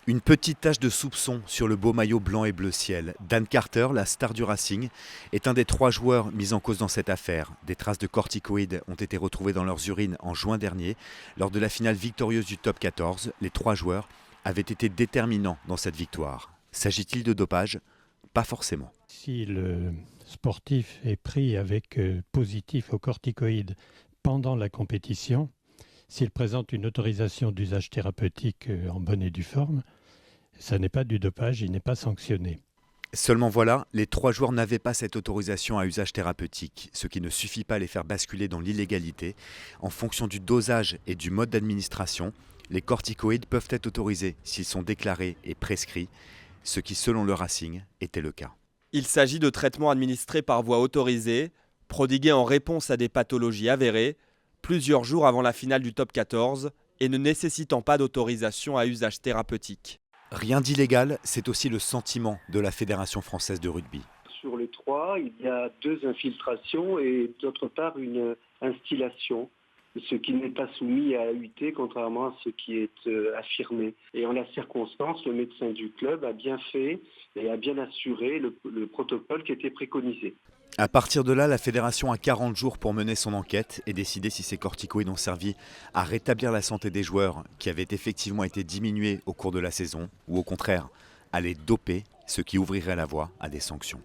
Une petite tache de soupçon sur le beau maillot blanc et bleu ciel. Dan Carter, la star du Racing, est un des 3 joueurs mis en cause dans cette affaire. Des traces de corticoïdes ont été retrouvées dans leurs urines en juin dernier. Lors de la finale victorieuse du top 14, les 3 joueurs avaient été déterminants dans cette victoire. S'agit-il de dopage? Pas forcément. Si le sportif est pris avec positif aux corticoïdes pendant la compétition, s'il présente une autorisation d'usage thérapeutique en bonne et due forme, ça n'est pas du dopage, il n'est pas sanctionné. Seulement voilà, les 3 joueurs n'avaient pas cette autorisation à usage thérapeutique, ce qui ne suffit pas à les faire basculer dans l'illégalité. En fonction du dosage et du mode d'administration, les corticoïdes peuvent être autorisés s'ils sont déclarés et prescrits, ce qui, selon le Racing, était le cas. Il s'agit de traitements administrés par voie autorisée, prodigués en réponse à des pathologies avérées, plusieurs jours avant la finale du top 14 et ne nécessitant pas d'autorisation à usage thérapeutique. Rien d'illégal, c'est aussi le sentiment de la Fédération française de rugby. Sur les 3, il y a 2 infiltrations et d'autre part une instillation, ce qui n'est pas soumis à AUT contrairement à ce qui est affirmé. Et en la circonstance, le médecin du club a bien fait et a bien assuré le protocole qui était préconisé. À partir de là, la fédération a 40 jours pour mener son enquête et décider si ces corticoïdes ont servi à rétablir la santé des joueurs qui avaient effectivement été diminués au cours de la saison ou au contraire à les doper, ce qui ouvrirait la voie à des sanctions.